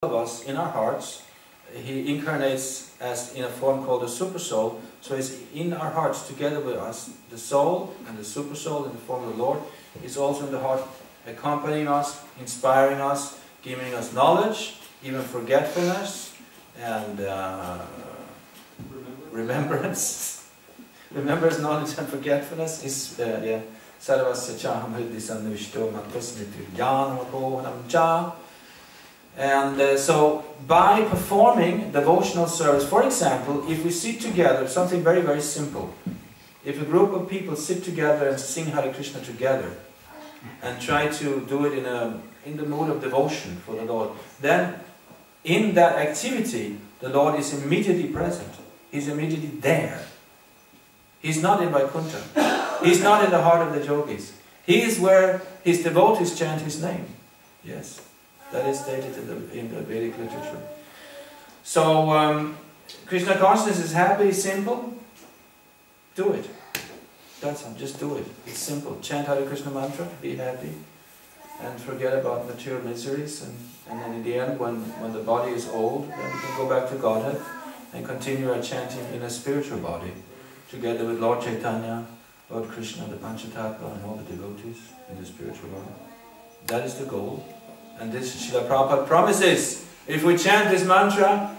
of us in our hearts. He incarnates as in a form called the super soul. So he's in our hearts together with us. The soul and the super soul in the form of the Lord is also in the heart, accompanying us, inspiring us, giving us knowledge, even forgetfulness and remembrance. Remembrance, knowledge and forgetfulness is And so, by performing devotional service, for example, if we sit together, something very, very simple. If a group of people sit together and sing Hare Krishna together, and try to do it in the mood of devotion for the Lord, then in that activity, the Lord is immediately present. He's immediately there. He's not in Vaikuntha. He's not in the heart of the yogis. He is where his devotees chant his name. Yes. That is stated in the Vedic literature. So, Krishna consciousness is happy, simple. Do it. That's all. Just do it. It's simple. Chant Hare Krishna mantra, be happy, and forget about material miseries. And then in the end, when the body is old, then we can go back to Godhead and continue our chanting in a spiritual body, together with Lord Chaitanya, Lord Krishna, the Panchatattva, and all the devotees in the spiritual world. That is the goal. And this Srila Prabhupada promises, if we chant this mantra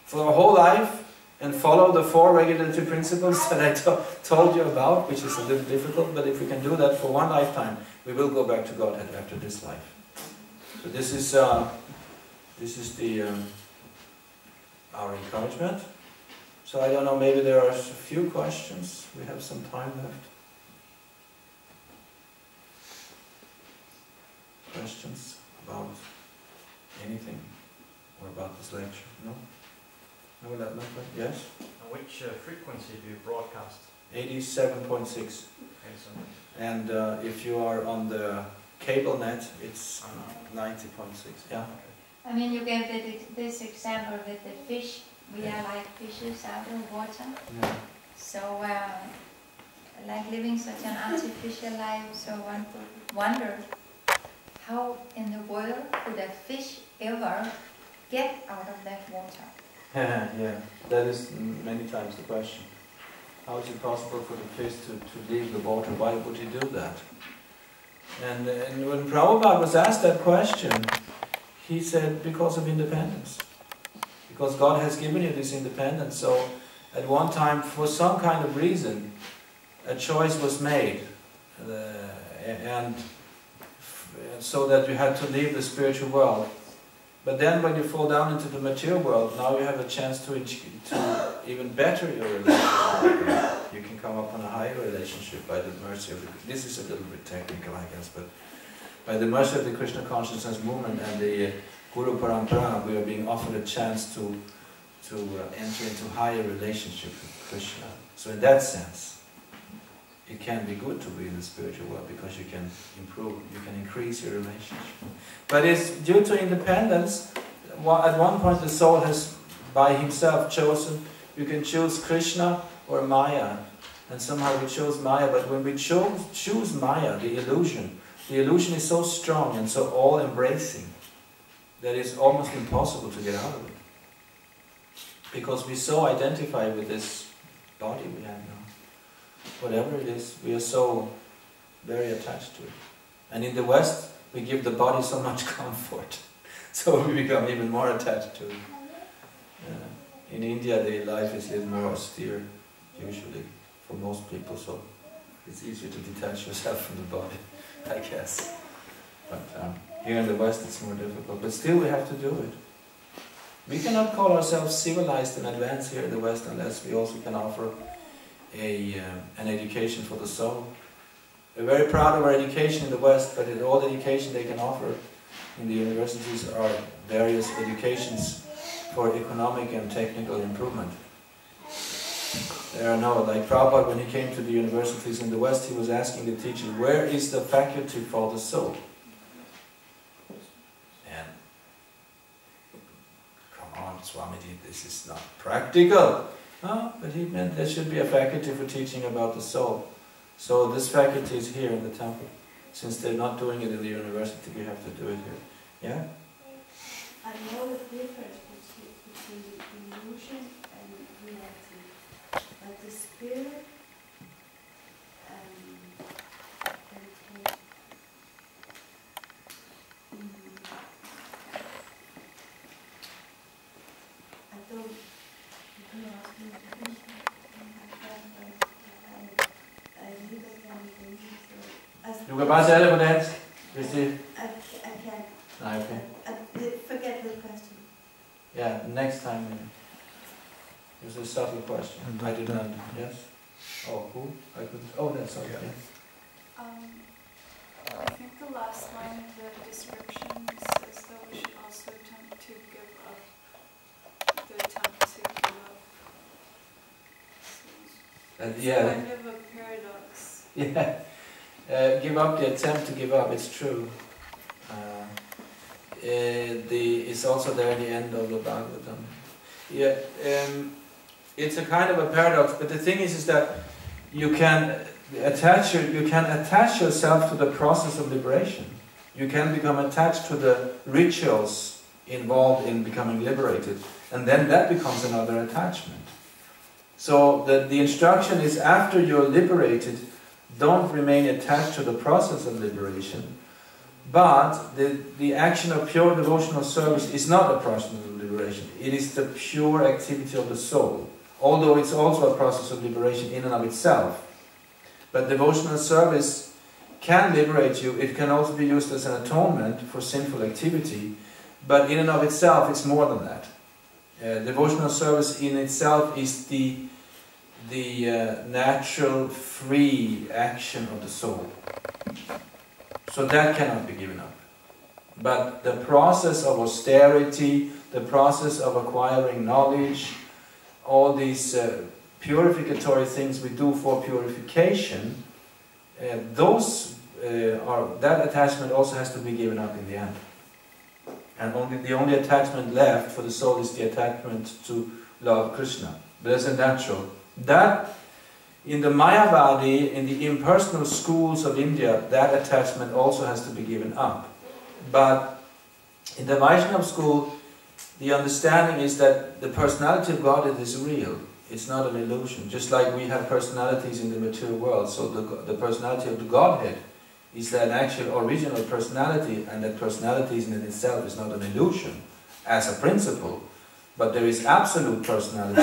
for our whole life and follow the 4 regulative principles that I told you about, which is a little difficult, but if we can do that for one lifetime, we will go back to Godhead after this life. So this is our encouragement. So I don't know, maybe there are a few questions. We have some time left. Questions about anything or about this lecture? No? No, that not yes? Which frequency do you broadcast? 87.6. And if you are on the cable net, it's 90.6. Yeah. I mean, you gave this example with the fish. We are like fishes out of water. Yeah. So, like living such an artificial life, so one could wonder, how in the world could a fish ever get out of that water? Yeah, that is many times the question. How is it possible for the fish to leave the water? Why would he do that? And when Prabhupada was asked that question, he said, because of independence. Because God has given you this independence. So at one time, for some kind of reason, a choice was made. And so that you had to leave the spiritual world. But then when you fall down into the material world, now you have a chance to even better your relationship. You can come up on a higher relationship by the mercy of the... This is a little bit technical, I guess, but by the mercy of the Krishna consciousness movement and the Guru Parampara, we are being offered a chance to enter into higher relationship with Krishna. So in that sense, it can be good to be in the spiritual world because you can improve, you can increase your relationship. But it's due to independence. At one point the soul has by himself chosen, you can choose Krishna or Maya. And somehow we chose Maya, but when we choose Maya, the illusion is so strong and so all-embracing that it's almost impossible to get out of it. Because we so identify with this body we have now. Whatever it is, we are so very attached to it. And in the West, we give the body so much comfort. So we become even more attached to it. In India, the life is a little more austere, usually, for most people. So it's easier to detach yourself from the body, I guess. But here in the West, it's more difficult. But still, we have to do it. We cannot call ourselves civilized and advanced here in the West unless we also can offer an education for the soul. We're very proud of our education in the West, but all the education they can offer in the universities are various educations for economic and technical improvement. There are no, like Prabhupada, when he came to the universities in the West, he was asking the teachers, where is the faculty for the soul? And, come on, Swamiji, this is not practical. Oh, but he meant there should be a faculty for teaching about the soul. So this faculty is here in the temple. Since they're not doing it in the university, we have to do it here. Yeah? I know the difference between illusion and reality, but the spirit I don't. You can ask me to finish. I really can't think so. Du kan bare tage det på dansk, hvis det... I can't. Nej, okay. Forget the question. Yeah, next time maybe. It was a subtle question. I did not. Yes? Oh, who? I couldn't. Oh, that's okay. Yeah. I think the last line of the description says that we should also attempt to give up the attempt to give up. So it's Yeah. kind of a paradox. Yeah. Give up the attempt to give up. It's true. It's also there at the end of the Bhagavatam. Yeah. It's a kind of a paradox, but the thing is that you can attach yourself to the process of liberation. You can become attached to the rituals involved in becoming liberated, and then that becomes another attachment. So the instruction is, after you're liberated, don't remain attached to the process of liberation, but the action of pure devotional service is not a process of liberation. It is the pure activity of the soul, although it's also a process of liberation in and of itself. But devotional service can liberate you. It can also be used as an atonement for sinful activity, but in and of itself it's more than that. Devotional service in itself is the natural, free action of the soul. So that cannot be given up. But the process of austerity, the process of acquiring knowledge, all these purificatory things we do for purification, that attachment also has to be given up in the end. And the only attachment left for the soul is the attachment to love Krishna. But that's a natural. That, in the Mayavadi, in the impersonal schools of India, that attachment also has to be given up. But in the Vaishnava school, the understanding is that the personality of Godhead is real. It's not an illusion. Just like we have personalities in the material world, so the personality of the Godhead is an actual original personality, and that personality in itself is not an illusion as a principle, but there is absolute personality,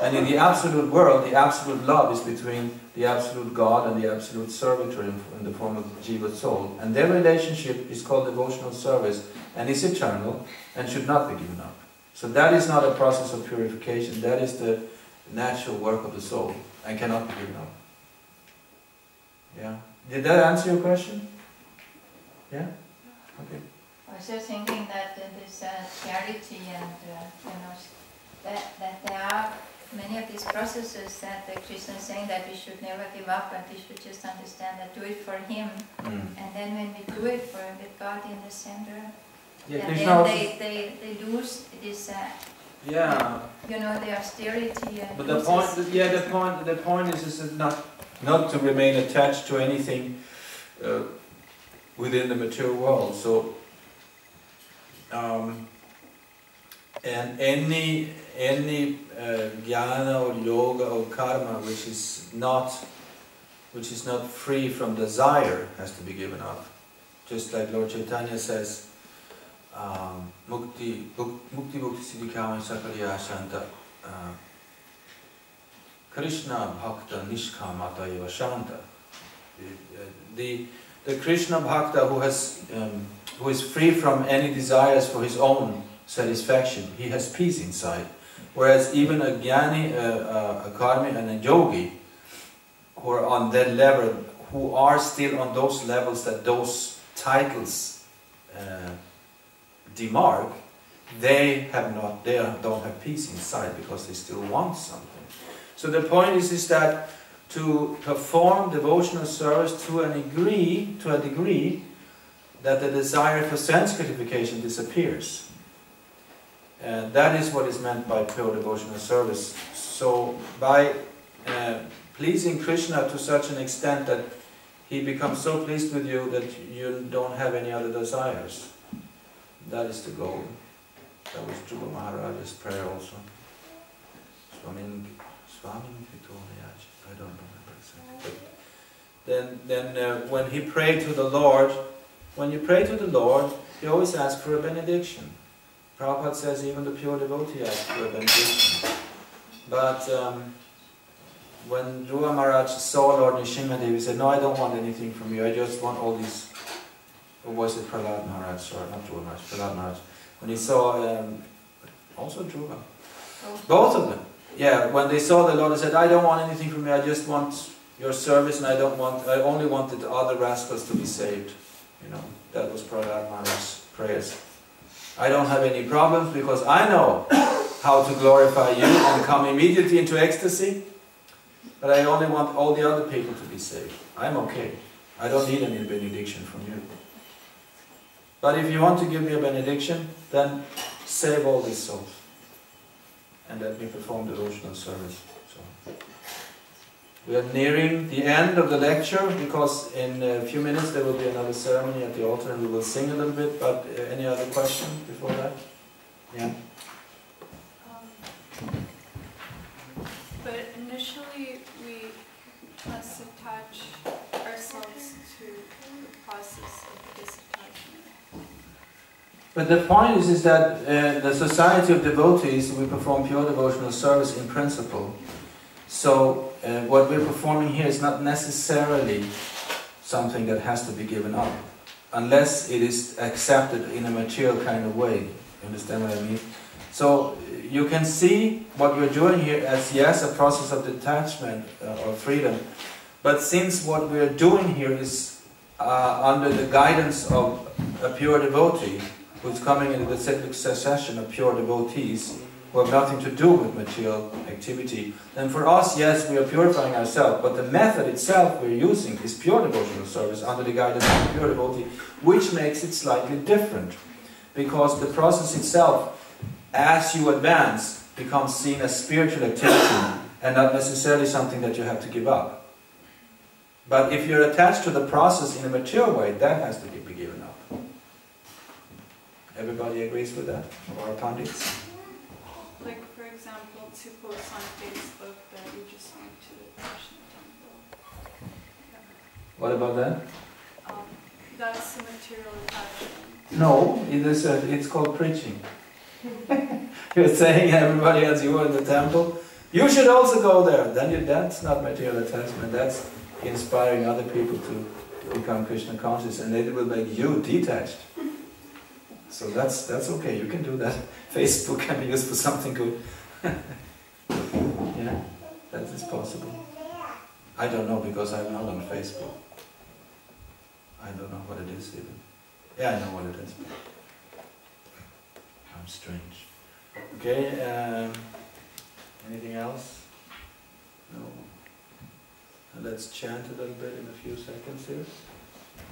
and in the absolute world, the absolute love is between the absolute God and the absolute servitor in the form of Jiva soul, and their relationship is called devotional service, and is eternal, and should not be given up. So that is not a process of purification, that is the natural work of the soul, and cannot be given up. Yeah. Did that answer your question? Yeah? Okay. I was just thinking that this charity and that there are many of these processes that Krishna is saying that we should never give up, and we should just understand that do it for Him, and then when we do it for with God in the center, yeah, and then they lose this. Yeah. The austerity. And but the point is not to remain attached to anything within the material world. So, and any jnana or yoga or karma which is not free from desire has to be given up. Just like Lord Chaitanya says, Mukti Bhukti Siddhikama Sakaliya Shanta Krishna Bhakta Nishkamata Eva Shanta. The Krishna Bhakta who is free from any desires for his own satisfaction, he has peace inside. Whereas even a jnani, a karmi and a yogi who are on that level, who are still on those levels that those titles demark, they don't have peace inside because they still want something. So the point is that to perform devotional service to a degree that the desire for sense gratification disappears. And that is what is meant by pure devotional service. So by pleasing Krishna to such an extent that he becomes so pleased with you that you don't have any other desires. That is the goal. That was Dhruva Maharaj's prayer also. Swami Victoriaj, I don't remember exactly. But then when he prayed to the Lord, when you pray to the Lord, you always ask for a benediction. Prabhupada says even the pure devotee asks for a benediction. But when Dhruva Maharaj saw Lord Nrsimhadev, he said, no, I don't want anything from you, I just want all these. Or was it Prahlad Maharaj? Sorry, not Dhruva Maharaj, Prahlad Maharaj. When he saw, also Dhruva, both of them. Yeah, when they saw the Lord, they said, I don't want anything from you, I just want your service, and I only wanted the other rascals to be saved. You know, that was Prahlad Maharaj's prayers. I don't have any problems because I know how to glorify you and come immediately into ecstasy, but I only want all the other people to be saved. I'm okay. I don't need any benediction from you. But if you want to give me a benediction, then save all these souls and let me perform devotional service. So, we are nearing the end of the lecture because in a few minutes there will be another ceremony at the altar and we will sing a little bit, but any other question before that? Yeah? But initially we must attach ourselves to the process of disattachment. But the point is that the Society of Devotees, we perform pure devotional service in principle. So what we're performing here is not necessarily something that has to be given up, unless it is accepted in a material kind of way. You understand what I mean? So you can see what we're doing here as, yes, a process of detachment or freedom, but since what we're doing here is under the guidance of a pure devotee, who's coming into the cyclic succession of pure devotees, who have nothing to do with material activity, then for us, yes, we are purifying ourselves, but the method itself we're using is pure devotional service under the guidance of a pure devotee, which makes it slightly different, because the process itself, as you advance, becomes seen as spiritual activity and not necessarily something that you have to give up. But if you're attached to the process in a mature way, that has to be given up. Everybody agrees with that? Or pandits? Like, for example, to post on Facebook that you just went to the Krishna temple. What about that? That's a material attachment. No, it's called preaching. You're saying everybody as you were in the temple, you should also go there. Then that's not material attachment, that's inspiring other people to become Krishna conscious, and it will make you detached. So that's okay, you can do that. Facebook can be used for something good. Yeah, that is possible. I don't know because I'm not on Facebook. I don't know what it is even. Yeah, I know what it is. I'm strange. Okay, anything else? No. And let's chant a little bit in a few seconds here.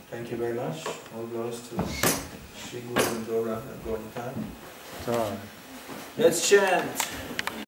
Thank you very much. All glories to Shri Guru and Gaura at Gaura time. Let's chant.